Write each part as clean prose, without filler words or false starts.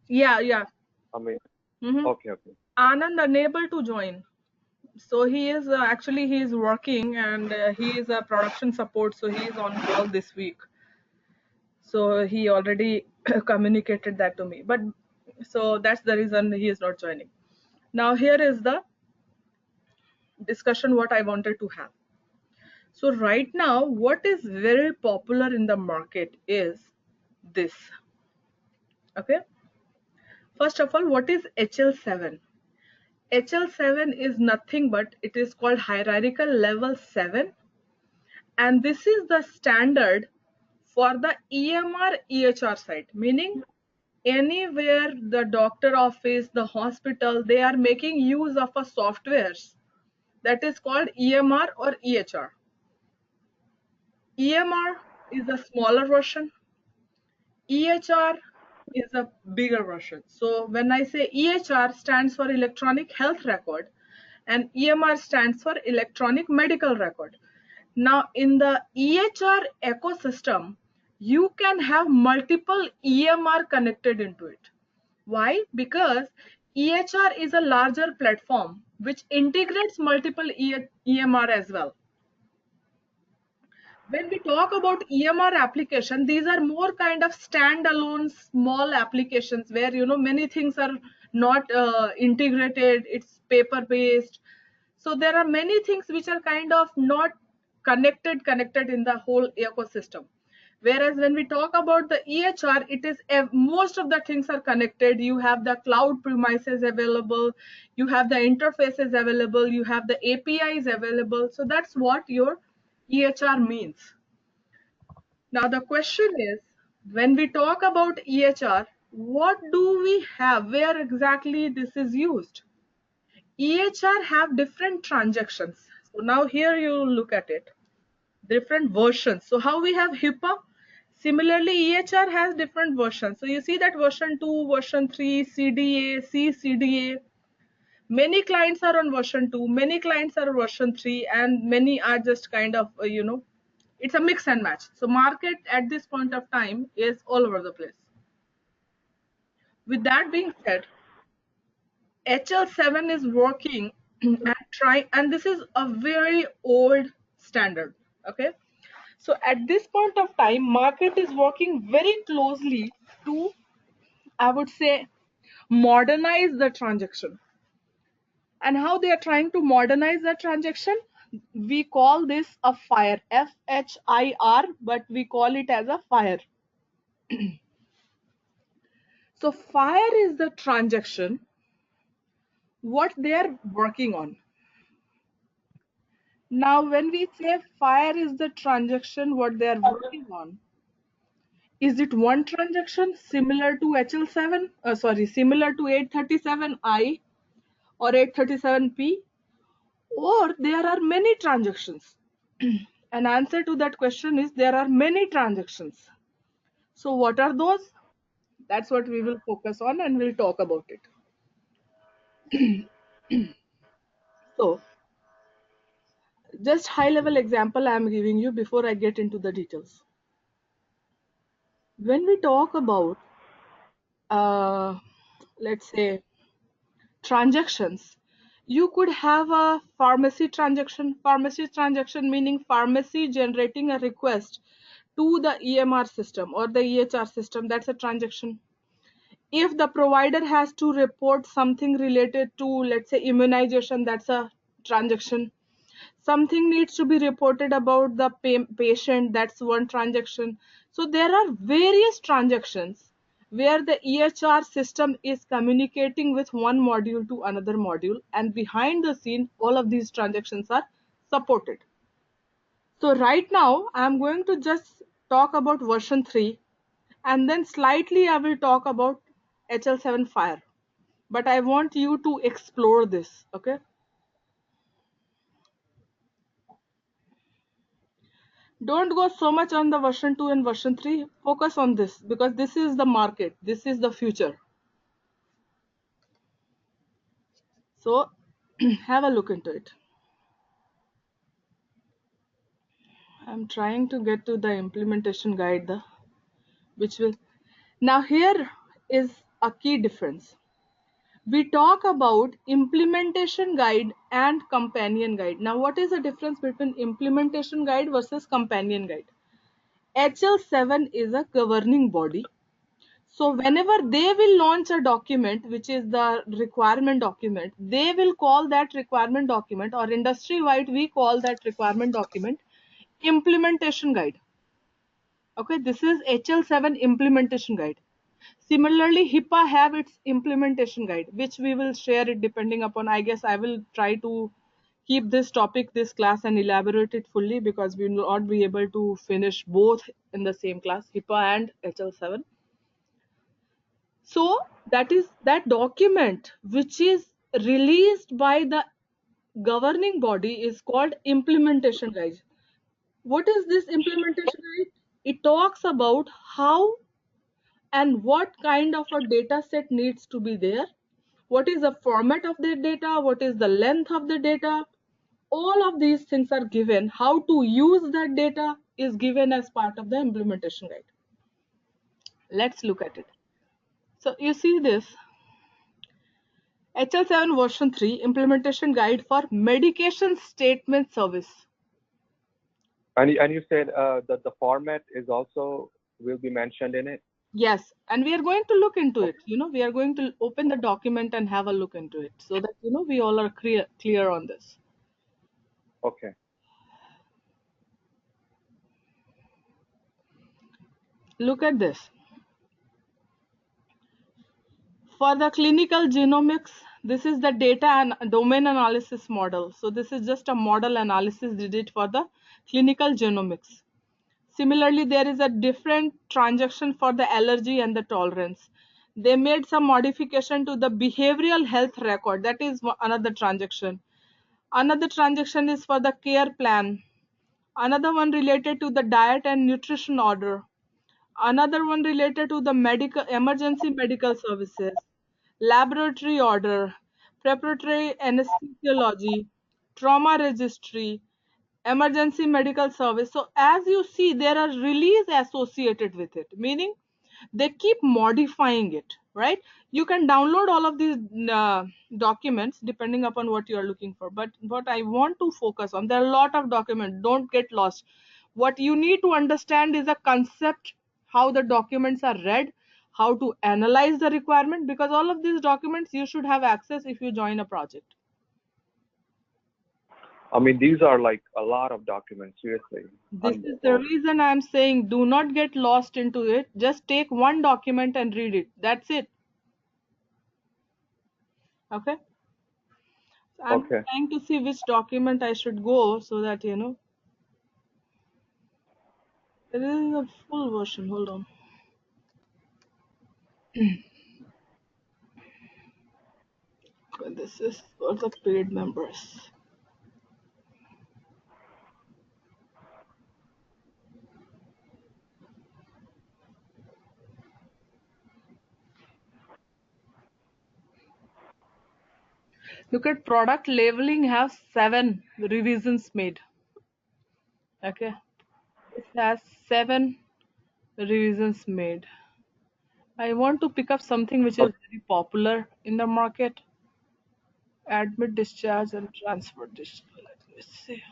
Yeah, yeah. I mean, Mm-hmm. okay, okay. Anand unable to join. So he is actually he is working and he is a production support. So he is on call this week. So he already communicated that to me. But so that's the reason he is not joining. Now here is the discussion what I wanted to have. So right now, what is very popular in the market is this. Okay. First of all, what is HL7? HL7 is nothing but it is called hierarchical level 7, and this is the standard for the EMR EHR site, meaning anywhere the doctor office, the hospital, they are making use of a softwares that is called EMR or EHR. EMR is a smaller version. EHR is a bigger version. So when I say EHR stands for electronic health record and EMR stands for electronic medical record. Now in the EHR ecosystem, you can have multiple EMR connected into it. Why? Because EHR is a larger platform which integrates multiple EMR as well. When we talk about EMR application, these are more kind of standalone small applications where many things are not integrated. It's paper based, so there are many things which are kind of not connected in the whole ecosystem. Whereas when we talk about the EHR, it is most of the things are connected. You have the cloud premises available, you have the interfaces available, you have the APIs available. So that's what your EHR means. Now the question is, when we talk about EHR, what do we have? Where exactly this is used? EHR have different transactions. So now here you look at it, different versions. So how we have HIPAA, similarly EHR has different versions. So you see that version 2, version 3, CDA, CCDA. Many clients are on version 2, many clients are on version 3, and many are just kind of, it's a mix and match. So market at this point of time is all over the place. With that being said, HL7 is working and trying, and this is a very old standard. Okay. So at this point of time, market is working very closely to, I would say, modernize the transaction. And how they are trying to modernize the transaction, we call this a FHIR, FHIR, but we call it as a FHIR. So FHIR is the transaction what they are working on. Now when we say FHIR is the transaction what they are working on, is it one transaction similar to HL7, similar to 837I or 837P, or there are many transactions? An answer to that question is there are many transactions. So what are those? That's what we will focus on and we'll talk about it. So just high level example I am giving you before I get into the details. When we talk about, uh, let's say, transactions, you could have a pharmacy transaction meaning pharmacy generating a request to the EMR system or the EHR system. That's a transaction. If the provider has to report something related to, let's say, immunization, that's a transaction. Something needs to be reported about the patient, that's one transaction. So there are various transactions where the EHR system is communicating with one module to another module, and behind the scene all of these transactions are supported. So right now I'm going to just talk about version 3, and then slightly I will talk about HL7 FHIR, but I want you to explore this. Okay, don't go so much on the version 2 and version 3. Focus on this because this is the market, this is the future. So have a look into it. I'm trying to get to the implementation guide, which will, now here is a key difference. We talk about implementation guide and companion guide. Now, what is the difference between implementation guide versus companion guide? HL7 is a governing body. So whenever they will launch a document, which is the requirement document, they will call that requirement document, or industry-wide we call that requirement document implementation guide. Okay, this is HL7 implementation guide. Similarly, HIPAA have its implementation guide, which we will share it depending upon. I guess I will try to keep this topic, this class, and elaborate it fully, because we will not be able to finish both in the same class, HIPAA and HL7. So that is that document which is released by the governing body is called implementation guide. What is this implementation guide? It talks about how and what kind of a data set needs to be there, what is the format of the data, what is the length of the data. All of these things are given. How to use that data is given as part of the implementation guide. Let's look at it. So you see this HL7 version 3 implementation guide for medication statement service. And you said that the format is also will be mentioned in it? Yes, and we are going to look into it. We are going to open the document and have a look into it, so that we all are clear on this. Okay. Look at this. For the clinical genomics, this is the data and domain analysis model. So this is just a model analysis they did for the clinical genomics. Similarly, there is a different transaction for the allergy and the tolerance. They made some modification to the behavioral health record. That is another transaction. Another transaction is for the care plan. Another one related to the diet and nutrition order. Another one related to the emergency medical services, laboratory order, preparatory anesthesiology, trauma registry, emergency medical service. So as you see, there are release associated with it, meaning they keep modifying it, right? You can download all of these documents depending upon what you are looking for. But what I want to focus on, there are a lot of documents, don't get lost. What you need to understand is a concept, how the documents are read, how to analyze the requirement, because all of these documents you should have access if you join a project. I mean, these are like a lot of documents, seriously. This is the reason I'm saying do not get lost into it. Just take one document and read it. That's it. Okay. So I'm trying to see which document I should go so that there is a full version. Hold on. This is for the paid members. Look at product labeling have 7 revisions made. Okay. It has 7 revisions made. I want to pick up something which is very popular in the market. Admit, discharge, and transfer discharge. Let me see.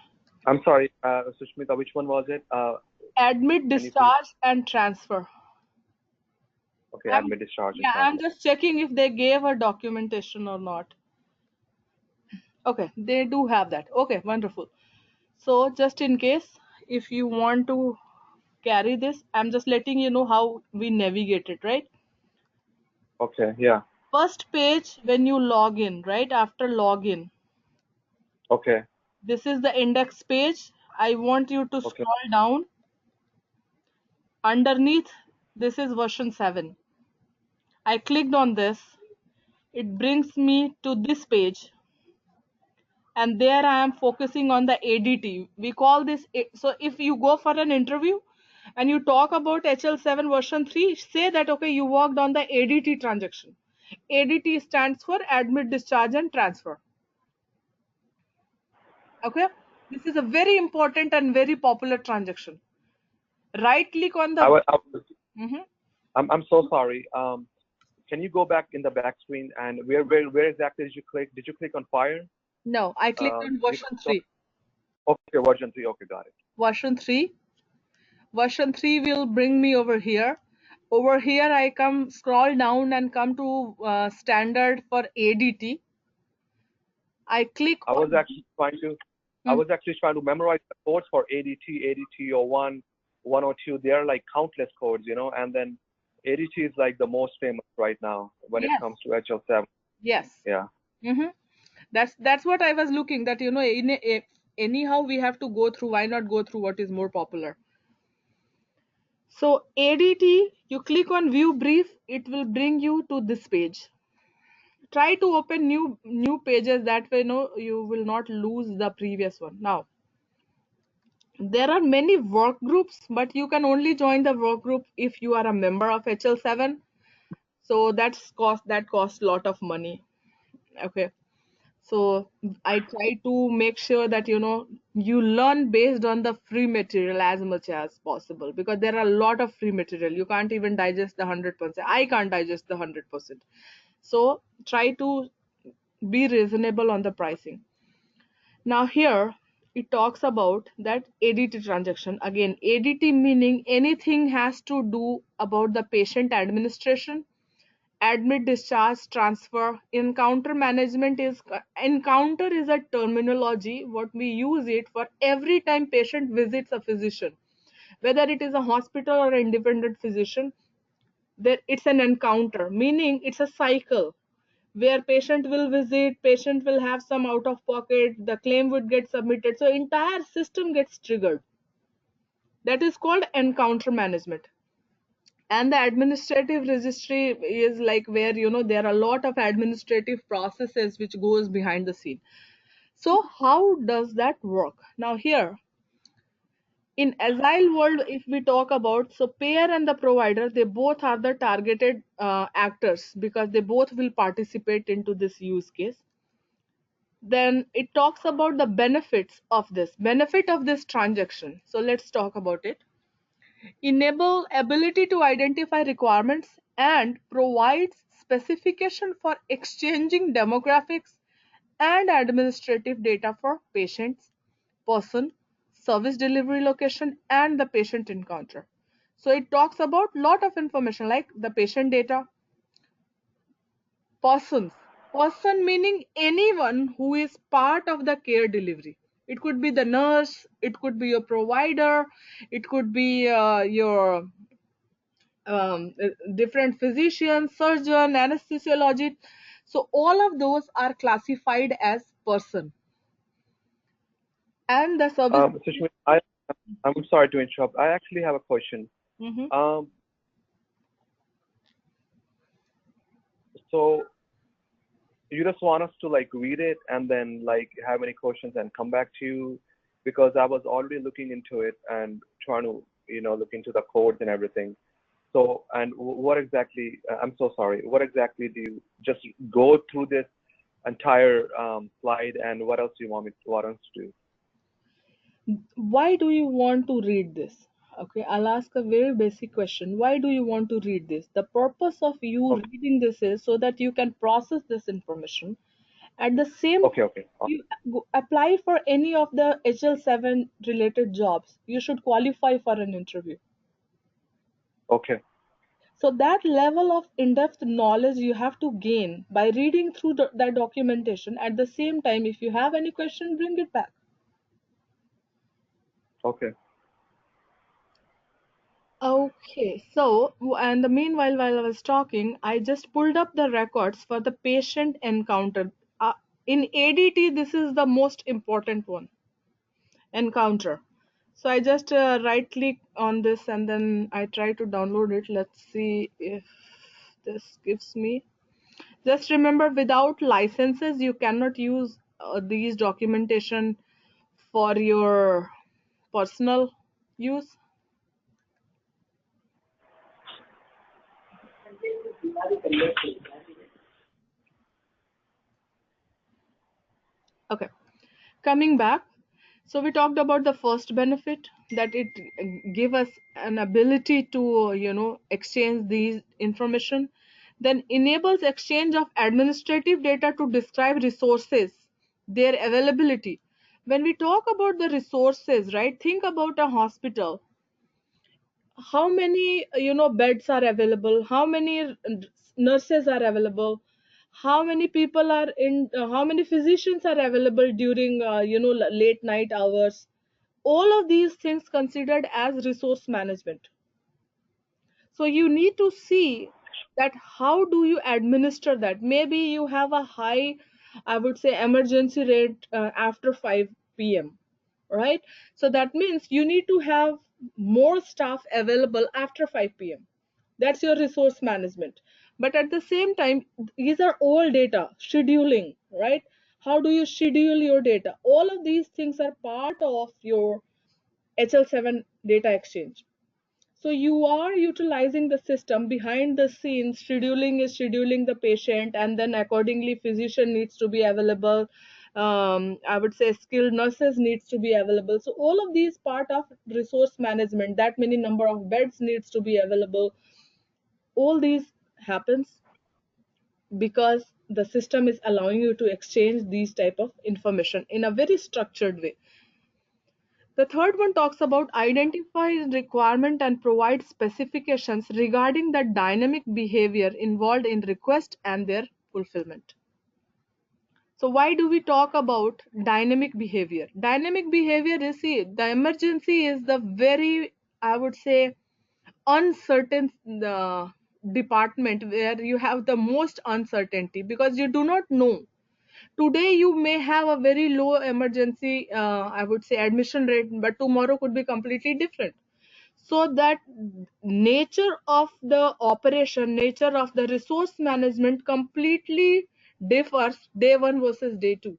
I'm sorry, Sushmita, which one was it? Admit, discharge, and transfer. Okay, admit, discharge, and Yeah, transfer. I'm just checking if they gave a documentation or not. Okay, they do have that. Okay, wonderful. So just in case, if you want to carry this, I'm just letting you know how we navigate it, right? Okay, yeah. First page when you log in, right? After login. Okay. This is the index page. I want you to scroll down. Underneath, this is version 7. I clicked on this. It brings me to this page. And there I am focusing on the ADT. We call this, so if you go for an interview and you talk about HL7 version 3, say that, okay, you worked on the ADT transaction. ADT stands for admit, discharge, and transfer. Okay, this is a very important and very popular transaction. Right click on the. I'm so sorry. can you go back in the back screen and where exactly did you click? Did you click on FHIR? No, I clicked on version 3. Okay, version 3. Okay, got it. Version 3. Version 3 will bring me over here. Over here, I scroll down and come to standard for ADT. I click I was actually trying to memorize the codes for ADT, ADT 01, 102. They are like countless codes, and then ADT is like the most famous right now when it comes to HL7. Yes. Yeah. Mm-hmm. That's what I was looking, that anyhow we have to go through, why not go through what is more popular. So ADT, you click on view brief, it will bring you to this page. Try to open new pages, that way you will not lose the previous one. Now there are many work groups, but you can only join the work group if you are a member of HL7. So that costs a lot of money. Okay. So I try to make sure that you learn based on the free material as much as possible, because there are a lot of free material. You can't even digest the 100%. I can't digest the 100%. So try to be reasonable on the pricing. Now here it talks about that ADT transaction. Again, ADT meaning anything has to do about the patient administration, admit, discharge, transfer. Encounter management is a terminology what we use it for every time patient visits a physician, whether it is a hospital or an independent physician. There it's an encounter, meaning it's a cycle where patient will visit, patient will have some out of pocket, the claim would get submitted, so entire system gets triggered. That is called encounter management. And the administrative registry is like where there are a lot of administrative processes which goes behind the scene. So how does that work? Now here in agile world, if we talk about, so payer and the provider, they both are the targeted actors, because they both will participate into this use case. Then it talks about the benefit of this transaction. So let's talk about it. Enable ability to identify requirements and provides specification for exchanging demographics and administrative data for patients, person, service delivery location, and the patient encounter. So it talks about lot of information like the patient data, person meaning anyone who is part of the care delivery. It could be the nurse, it could be your provider, it could be your different physician, surgeon, anesthesiologist. So all of those are classified as person. And the service. Sushmita, I'm sorry to interrupt. I actually have a question. So you just want us to like read it and then like have any questions and come back to you, because I was already looking into it and trying to look into the codes and everything. So, and what exactly, I'm so sorry, what exactly do you just go through this entire slide, and what else do you want us to do? Why do you want to read this? Okay, I'll ask a very basic question. Why do you want to read this? The purpose of you reading this is so that you can process this information. At the same time, you apply for any of the HL7 related jobs, you should qualify for an interview. Okay. So that level of in-depth knowledge you have to gain by reading through that documentation. At the same time, if you have any question, bring it back. Okay. Okay, so and the meanwhile, while I was talking, I just pulled up the records for the patient encounter. In ADT, this is the most important one, encounter. So I just right click on this and then I try to download it. Let's see if this gives me. Just remember, without licenses, you cannot use these documentation for your personal use. Okay, coming back. So we talked about the first benefit, that it give us an ability to exchange these information. Then enables exchange of administrative data to describe resources, their availability. When we talk about the resources, right, think about a hospital. How many beds are available, how many nurses are available, how many people are in how many physicians are available during late night hours. All of these things considered as resource management. So you need to see that how do you administer that. Maybe you have a high, I would say, emergency rate after 5 p.m, right? So that means you need to have more staff available after 5 p.m. That's your resource management. But at the same time, these are all data scheduling, right? How do you schedule your data? All of these things are part of your HL7 data exchange. So you are utilizing the system behind the scenes. Scheduling is scheduling the patient, and then accordingly physician needs to be available. I would say skilled nurses needs to be available. So all of these part of resource management, that many number of beds needs to be available. All these happens because the system is allowing you to exchange these type of information in a very structured way. The third one talks about identify requirement and provide specifications regarding the dynamic behavior involved in request and their fulfillment. So why do we talk about dynamic behavior? Dynamic behavior is, see, the emergency is the very, I would say, uncertain department where you have the most uncertainty, because you do not know. Today you may have a very low emergency, I would say, admission rate, but tomorrow could be completely different. So that nature of the operation, nature of the resource management completely differs day one versus day two.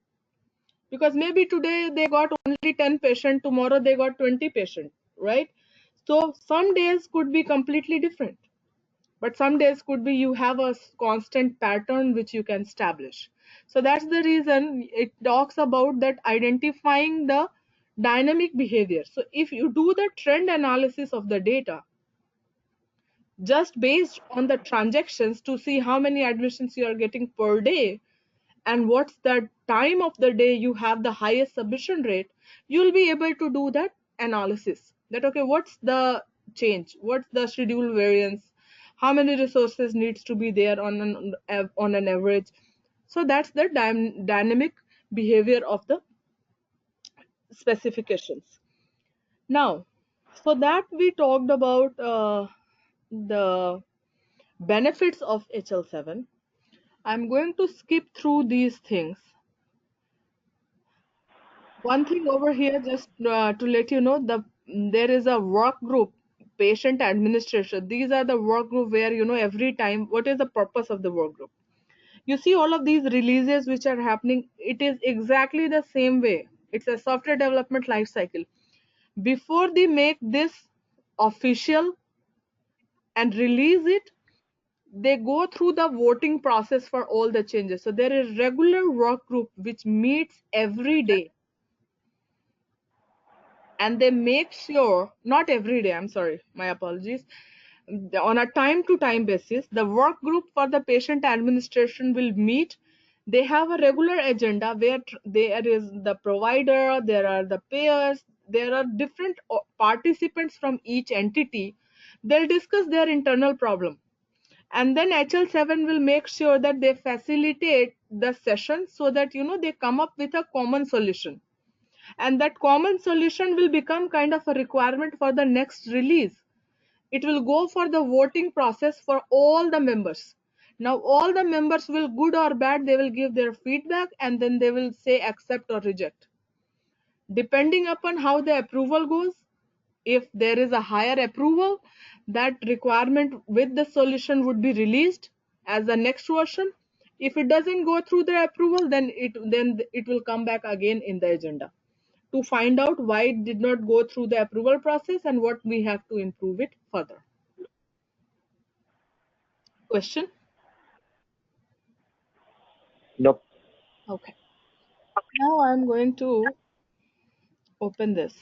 Because maybe today they got only 10 patients, tomorrow they got 20 patients, right? So some days could be completely different, but some days could be you have a constant pattern which you can establish. So that's the reason it talks about that identifying the dynamic behavior. So if you do the trend analysis of the data just based on the transactions to see how many admissions you are getting per day and what's the time of the day you have the highest submission rate, you'll be able to do that analysis. That okay, what's the change, what's the schedule variance, how many resources needs to be there on an average. So that's the dynamic behavior of the specifications. Now, so that we talked about the benefits of HL7. I'm going to skip through these things. One thing over here, just to let you know, there is a work group, patient administration. These are the work group where every time, what is the purpose of the work group? You see all of these releases which are happening. It is exactly the same way. It's a software development life cycle. Before they make this official and release it, they go through the voting process for all the changes. So there is regular work group which meets every day, and they make sure, not every day, I'm sorry, my apologies, on a time to time basis, the work group for the patient administration will meet. They have a regular agenda where there is the provider, there are the payers, there are different participants from each entity. They'll discuss their internal problem, and then HL7 will make sure that they facilitate the session so that they come up with a common solution, and that common solution will become kind of a requirement for the next release. It will go for the voting process for all the members. Now all the members will, good or bad, they will give their feedback, and then they will say accept or reject depending upon how the approval goes. If there is a higher approval, that requirement with the solution would be released as the next version. If it doesn't go through the approval, then it will come back again in the agenda to find out why it did not go through the approval process and what we have to improve it further. Question? Nope. Okay. Now I'm going to open this.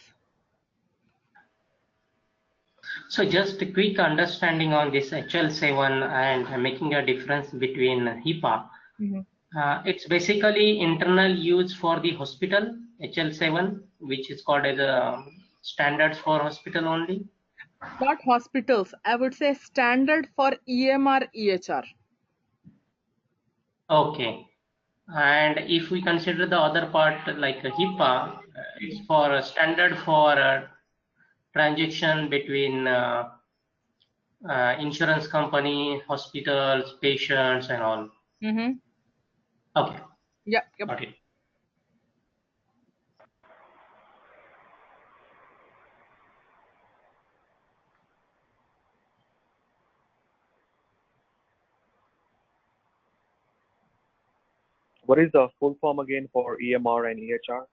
So just a quick understanding on this HL7 and making a difference between HIPAA. It's basically internal use for the hospital, HL7, which is called as a standards for hospital only. Not hospitals. I would say standard for EMR, EHR. Okay. And if we consider the other part like HIPAA, it's for a standard for transaction between insurance company, hospitals, patients, and all. Okay. Yep. Got it. What is the full form again for EMR and EHR?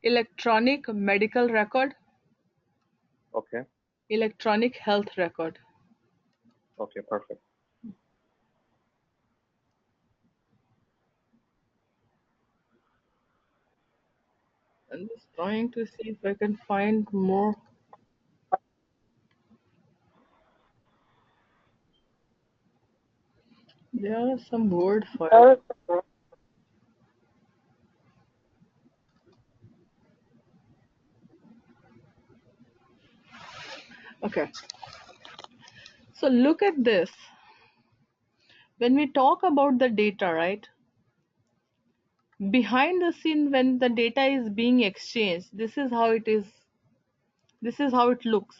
Electronic medical record. Okay. Electronic health record. Okay, perfect. I'm just trying to see if I can find more. There are some word files. Okay. So look at this. When we talk about the data, right? Behind the scene, when the data is being exchanged, this is how it is. This is how it looks,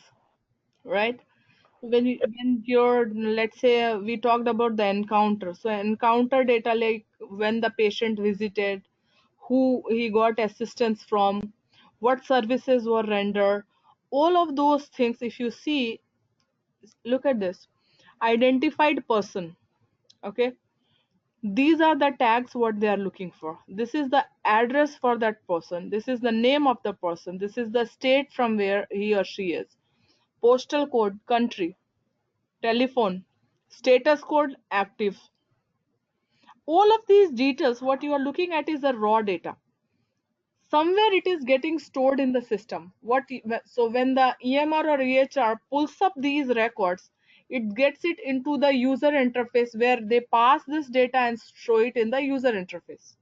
right? When you're, let's say we talked about the encounter. So encounter data, like when the patient visited, who he got assistance from, what services were rendered, all of those things. If you see, look at this, identified person. Okay, these are the tags what they are looking for. This is the address for that person, this is the name of the person, this is the state from where he or she is, postal code, country, telephone, status code, active. All of these details, what you are looking at is the raw data. Somewhere it is getting stored in the system. So when the EMR or EHR pulls up these records, it gets it into the user interface where they pass this data and show it in the user interface.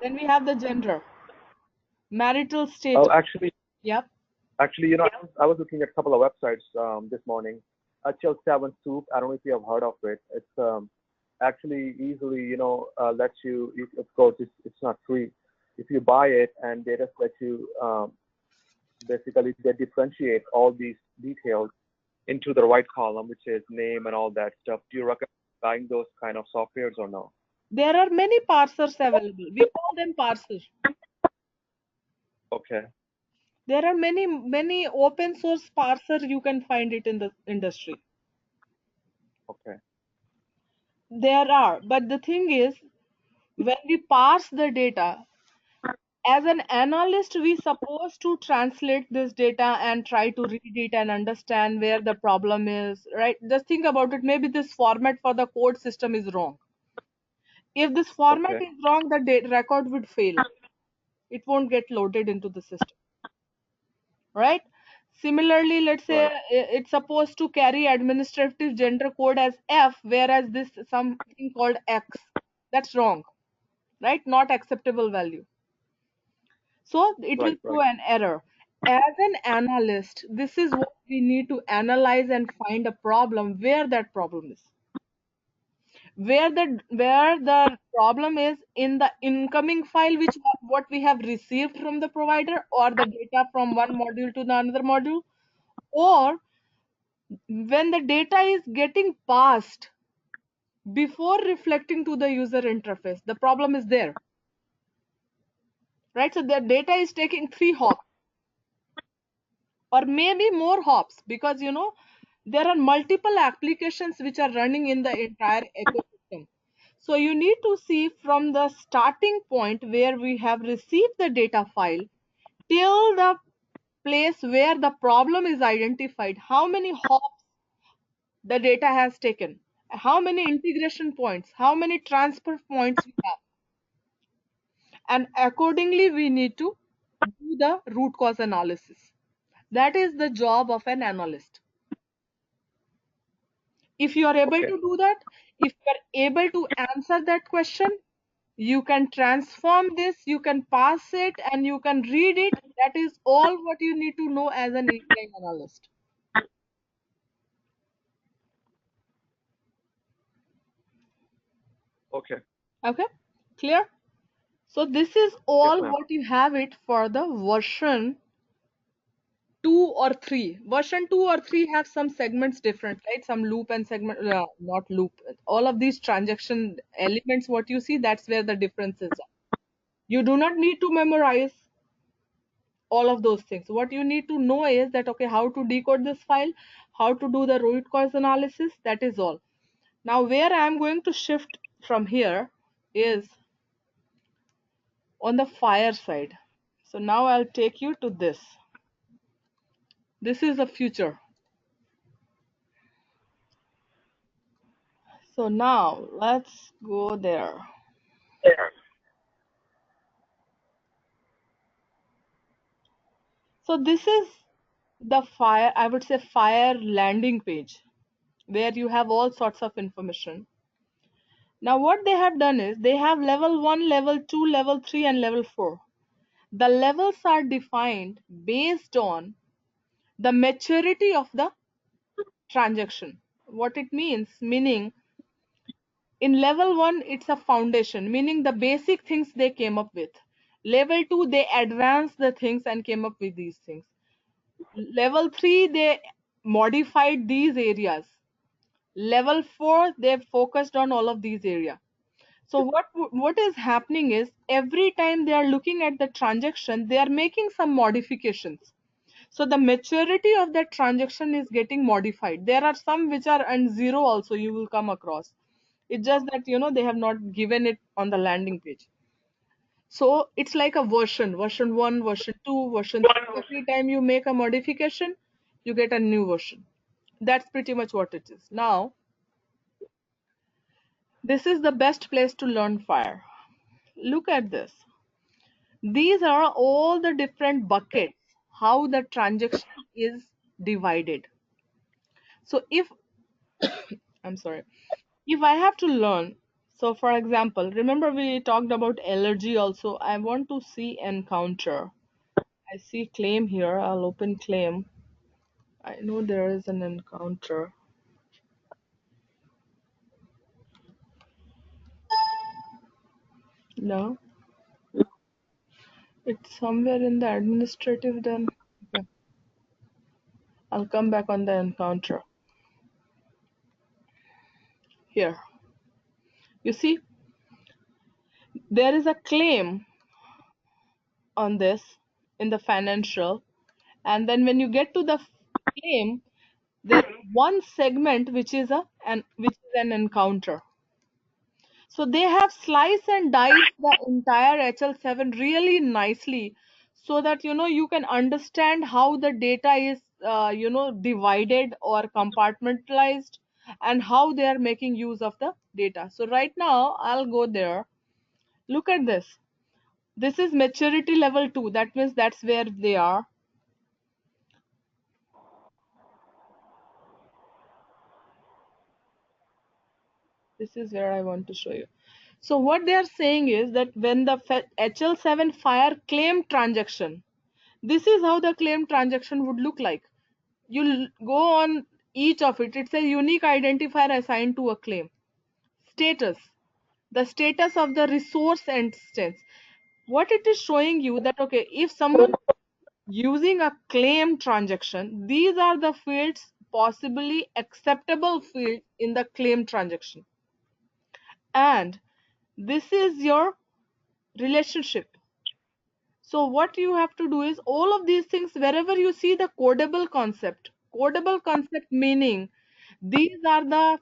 Then we have the gender, marital status. Oh, actually, Yep. I was looking at a couple of websites this morning. HL7 Soup. I don't know if you have heard of it. It's actually easily, lets you. Of course, it's not free. If you buy it, and they just let you basically they differentiate all these details into the right column, which is name and all that stuff. Do you recommend buying those kind of softwares or no? There are many parsers available. We call them parsers. Okay. There are many open source parsers. You can find it in the industry. Okay. There are, but the thing is, when we parse the data, as an analyst, we supposed to translate this data and try to read it and understand where the problem is, right? Just think about it. Maybe this format for the code system is wrong. If this format Okay. is wrong, the record would fail. It won't get loaded into the system, right? Similarly, let's say Right. it's supposed to carry administrative gender code as F, whereas this something called X. That's wrong, right? Not acceptable value. So it will throw Right. an error. As an analyst, this is what we need to analyze and find a problem where that problem is. Where the problem is in the incoming file, which what we have received from the provider, or the data from one module to the another module, or when the data is getting passed before reflecting to the user interface, the problem is there, right? So the data is taking 3 hops or maybe more hops, because there are multiple applications which are running in the entire ecosystem. So you need to see from the starting point where we have received the data file till the place where the problem is identified, how many hops the data has taken, how many integration points, how many transfer points we have, and accordingly we need to do the root cause analysis. That is the job of an analyst. If you are able to do that, if you are able to answer that question, you can transform this, you can pass it, and you can read it. That is all what you need to know as an ELA analyst. Okay. Okay, clear? So this is all what you have it for the version 2 or 3. Version 2 or 3 have some segments different, right? Some loop and segment, not loop. All of these transaction elements, what you see, that's where the differences are. You do not need to memorize all of those things. What you need to know is that, okay, how to decode this file, how to do the root cause analysis, that is all. Now, where I am going to shift from here is on the FHIR side. So now I'll take you to this. This is the future. So now let's go there. So this is the FHIR, I would say FHIR landing page, where you have all sorts of information. Now what they have done is they have level 1, level 2, level 3, and level 4. The levels are defined based on the maturity of the transaction. What it means, meaning in level 1, it's a foundation, meaning the basic things they came up with. Level 2, they advanced the things and came up with these things. Level 3, they modified these areas. Level 4, they focused on all of these areas. So what is happening is every time they are looking at the transaction, they are making some modifications. So the maturity of that transaction is getting modified. There are some which are and 0 also you will come across. It's just that, they have not given it on the landing page. So it's like a version 1, version 2, version 3. Every time you make a modification, you get a new version. That's pretty much what it is. Now, this is the best place to learn FHIR. Look at this. These are all the different buckets, how the transaction is divided. So if, I'm sorry, if I have to learn, so for example, remember we talked about allergy also. I want to see encounter. I see claim here. I'll open claim. I know there is an encounter. No, it's somewhere in the administrative then. Okay. I'll come back on the encounter. Here. You see, there is a claim on this in the financial, and then when you get to the claim, there's one segment which is an encounter. So they have sliced and diced the entire HL7 really nicely so that you can understand how the data is divided or compartmentalized and how they are making use of the data. So right now I'll go there. Look at this. This is maturity level 2. That means that's where they are. This is where I want to show you. So what they are saying is that when the HL7 FHIR claim transaction, this is how the claim transaction would look like. You'll go on each of it. It's a unique identifier assigned to a claim. Status, the status of the resource instance. What it is showing you that, okay, if someone using a claim transaction, these are the fields, possibly acceptable fields in the claim transaction. And this is your relationship. So what you have to do is all of these things, wherever you see the codable concept meaning these are the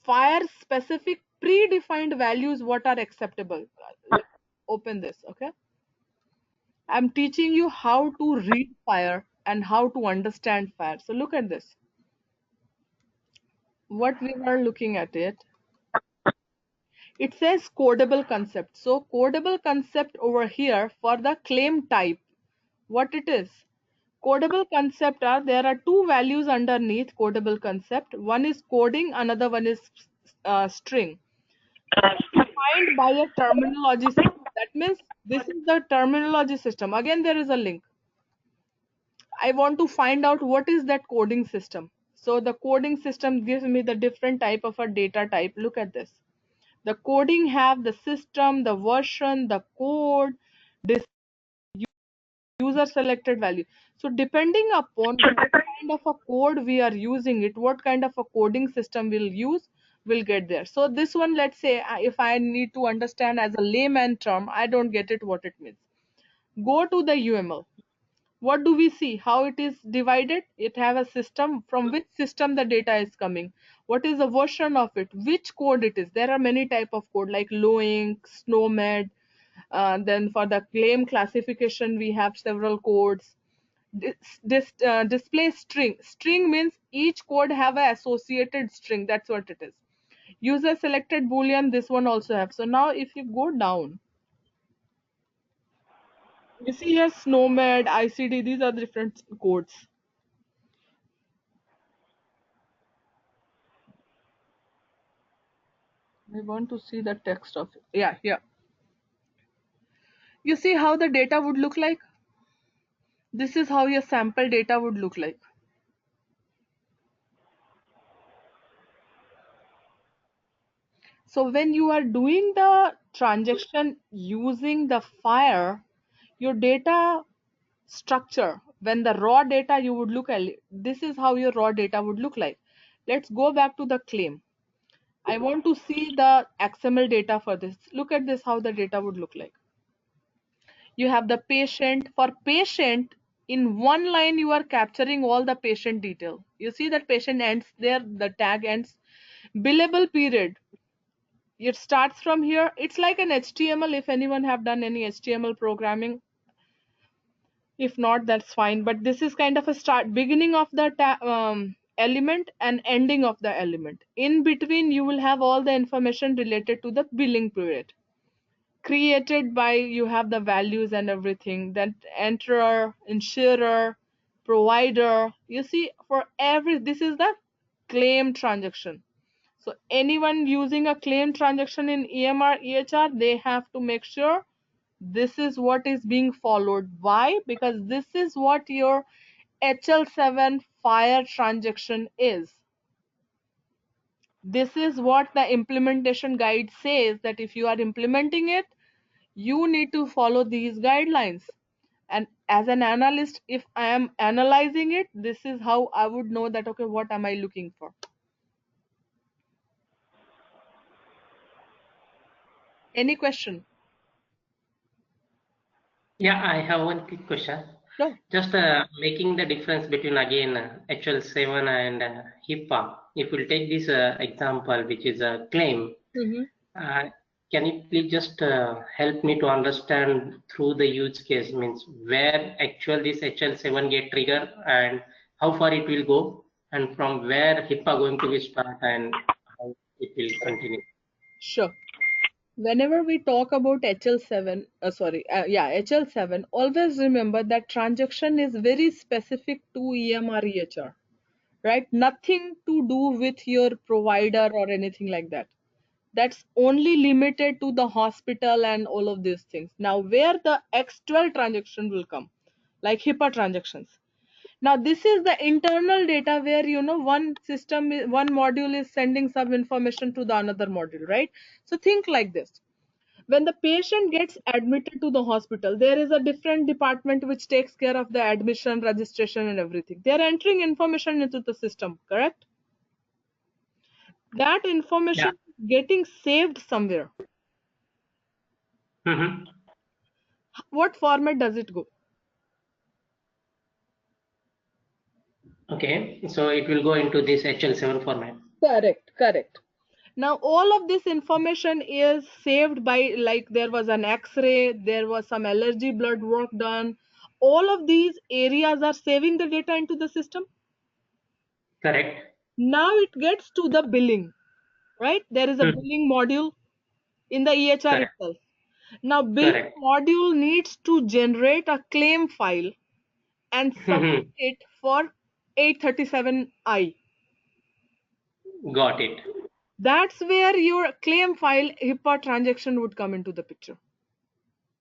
FHIR specific predefined values what are acceptable. Let's open this, okay? I'm teaching you how to read FHIR and how to understand FHIR. So look at this. What we are looking at it. It says codable concept. So codable concept over here for the claim type. What it is? Codable concept are, there are two values underneath codable concept. One is coding, another one is string. Defined by a terminology system. That means this is the terminology system. Again, there is a link. I want to find out what is that coding system. So the coding system gives me the different type of a data type. Look at this. The coding have the system, the version, the code, this user selected value. So depending upon what kind of a code we are using it, what kind of a coding system we'll use, will get there. So this one, let's say if I need to understand as a layman term, I don't get it what it means. Go to the UML. What do we see? How it is divided? It have a system. From which system the data is coming? What is the version of it? Which code it is? There are many type of code like Loink, Snowmed. Then for the claim classification, we have several codes. Display string. String means each code have a associated string. That's what it is. User selected boolean. This one also have. So now if you go down, you see here Snowmed, ICD. These are different codes. I want to see the text of it. Yeah, here. You see how the data would look like? This is how your sample data would look like. So when you are doing the transaction using the FHIR, your data structure, when the raw data you would look at, this is how your raw data would look like. Let's go back to the claim. I want to see the XML data for this. Look at this, how the data would look like. You have the patient. For patient, in one line you are capturing all the patient detail. You see that patient ends there, the tag ends. Billable period, it starts from here. It's like an HTML. If anyone have done any HTML programming, if not, that's fine. But this is kind of a start, beginning of the element and ending of the element. In between you will have all the information related to the billing period. Created by, you have the values and everything, then enterer, insurer, provider. You see, for every, this is the claim transaction. So anyone using a claim transaction in EMR EHR, they have to make sure this is what is being followed. Why? Because this is what your HL7 FHIR transaction is. This is what the implementation guide says, that if you are implementing it, you need to follow these guidelines. And as an analyst, if I am analyzing it, this is how I would know that, okay, what am I looking for? Any question? Yeah, I have one quick question. Sure. Just making the difference between again HL7 and HIPAA. If we'll take this example, which is a claim, can you please just help me to understand through the use case, means where actual this HL7 get trigger and how far it will go, and from where HIPAA going to be start and how it will continue. Sure. Whenever we talk about HL7, HL7, always remember that transaction is very specific to EMR EHR, right? Nothing to do with your provider or anything like that. That's only limited to the hospital and all of these things. Now, where the X12 transaction will come, like HIPAA transactions. Now, this is the internal data where, one system, one module is sending some information to the another module, right? So think like this. When the patient gets admitted to the hospital, there is a different department which takes care of the admission, registration, and everything. They are entering information into the system, correct? That information is getting saved somewhere. What format does it go? Okay, so it will go into this HL7 format. Correct. Now, all of this information is saved by, like, there was an X-ray, there was some allergy blood work done. All of these areas are saving the data into the system. Correct. Now it gets to the billing, right? There is a billing module in the EHR itself. Now, billing module needs to generate a claim file and submit it for 837I. Got it. That's where your claim file HIPAA transaction would come into the picture.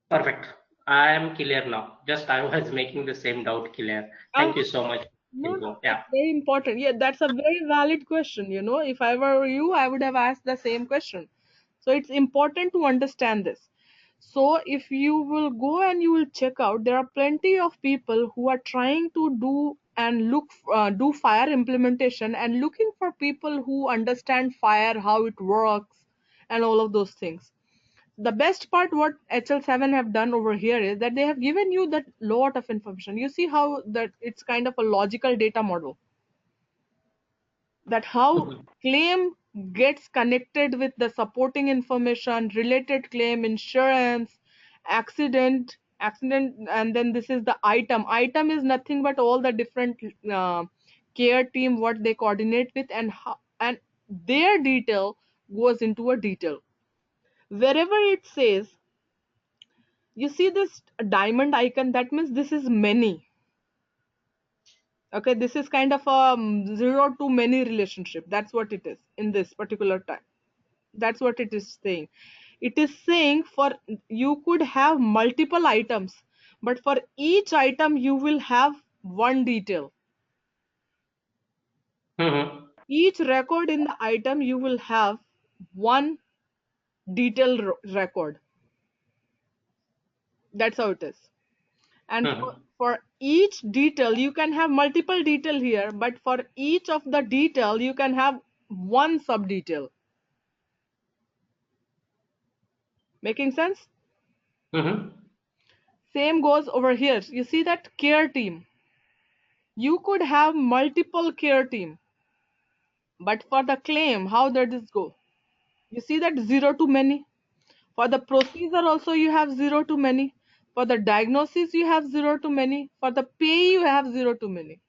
Perfect. I am clear now. Just I was making the same doubt clear. Thank you so much. No, Yeah. that's very important. Yeah, that's a very valid question. You know, if I were you, I would have asked the same question. So it's important to understand this. So if you will go and you will check out, there are plenty of people who are trying to do and do FHIR implementation and looking for people who understand FHIR, how it works, and all of those things. The best part what HL7 have done over here is that they have given you that lot of information. You see how that it's kind of a logical data model, that how claim gets connected with the supporting information, related claim, insurance, accident, and then this is the item. Item is nothing but all the different care team what they coordinate with, and how, and their detail goes into a detail. Wherever it says, you see this diamond icon, that means this is many. Okay, this is kind of a zero to many relationship. That's what it is in this particular time. That's what it is saying. It is saying for you could have multiple items, but for each item you will have one detail. Each record in the item you will have one detailed record. That's how it is. And for each detail you can have multiple detail here, but for each of the detail you can have one sub detail. Making sense? Same goes over here. You see that care team, you could have multiple care team, but for the claim, how does this go? You see that zero to many. For the procedure also you have zero to many. For the diagnosis you have zero to many. For the pay you have zero to many.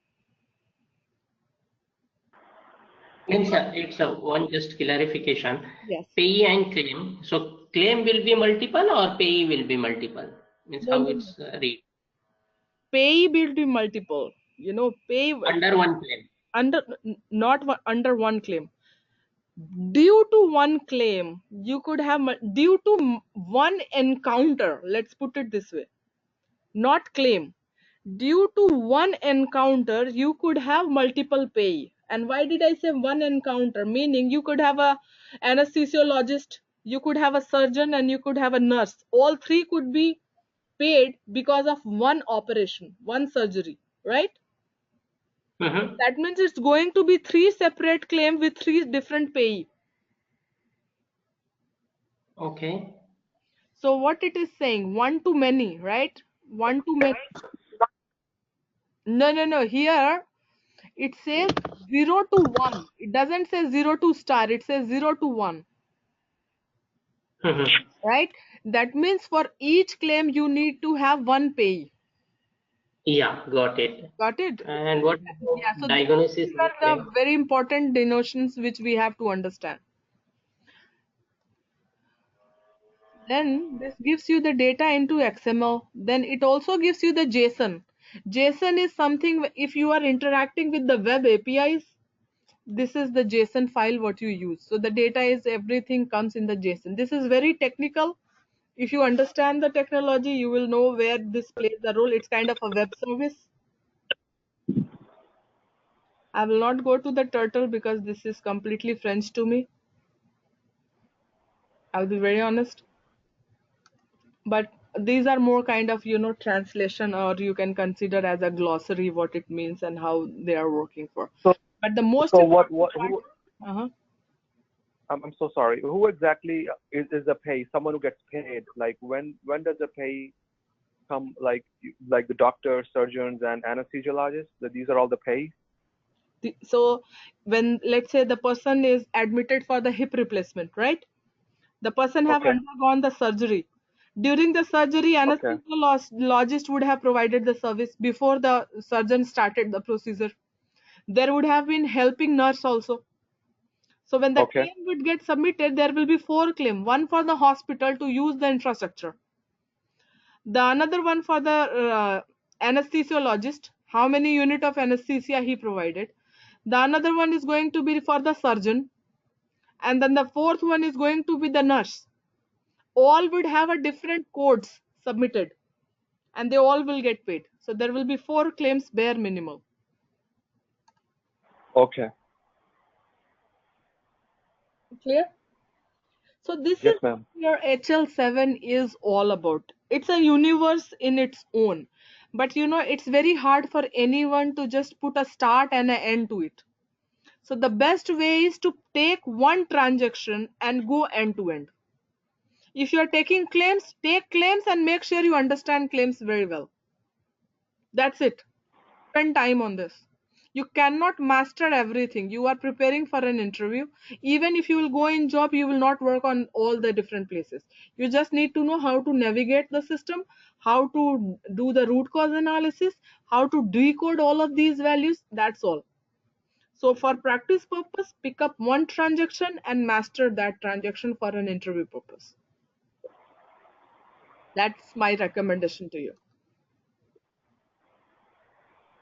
Means it's a one just clarification. Yes. Payee and claim. So claim will be multiple or payee will be multiple? Means No, how no, it's no. read. Pay will be multiple. You know, pay Under one claim. under not under one claim. Due to one claim, you could have due to one encounter. Let's put it this way. Not claim. Due to one encounter, you could have multiple pay. And why did I say one encounter? Meaning you could have a anesthesiologist, you could have a surgeon, and you could have a nurse. All three could be paid because of one operation, one surgery, right? That means it's going to be three separate claims with three different pay. Okay. So what it is saying, one to many, right? One to many. No. Here it says 0 to 1. It doesn't say 0 to star. It says 0 to 1. Right? That means for each claim you need to have one pay. Yeah, got it. Got it? And what Yeah. So diagnosis these and are the claim? very important denotions which we have to understand. Then this gives you the data into XML. Then it also gives you the JSON. JSON is something if you are interacting with the web APIs, this is the JSON file what you use. So the data is everything comes in the JSON. This is very technical. If you understand the technology, you will know where this plays a role. It's kind of a web service. I will not go to the turtle because this is completely French to me. I'll be very honest. But these are more kind of, translation, or you can consider as a glossary what it means and how they are working for. So, But the most so important who, part, I'm so sorry. Who exactly is the pay? Someone who gets paid. Like when does the pay come? Like the doctors, surgeons, and anesthesiologists. These are all the pay. so when let's say the person is admitted for the hip replacement, right? The person have Okay. undergone the surgery. During the surgery, Okay. anesthesiologist would have provided the service before the surgeon started the procedure. There would have been helping nurse also. So when the Okay. claim would get submitted, there will be 4 claims. One for the hospital to use the infrastructure. The another one for the anesthesiologist, how many unit of anesthesia he provided. The another one is going to be for the surgeon, and then the fourth one is going to be the nurse. All would have a different codes submitted, and they all will get paid. So there will be 4 claims bare minimum. Okay. Clear? So this Yes, is ma'am. what your HL7 is all about. It's a universe in its own. But it's very hard for anyone to just put a start and an end to it. So the best way is to take one transaction and go end to end. If you are taking claims, take claims and make sure you understand claims very well. That's it. Spend time on this. You cannot master everything. You are preparing for an interview. Even if you will go in job, you will not work on all the different places. You just need to know how to navigate the system, how to do the root cause analysis, how to decode all of these values. That's all. So for practice purpose, pick up one transaction and master that transaction for an interview purpose. That's my recommendation to you.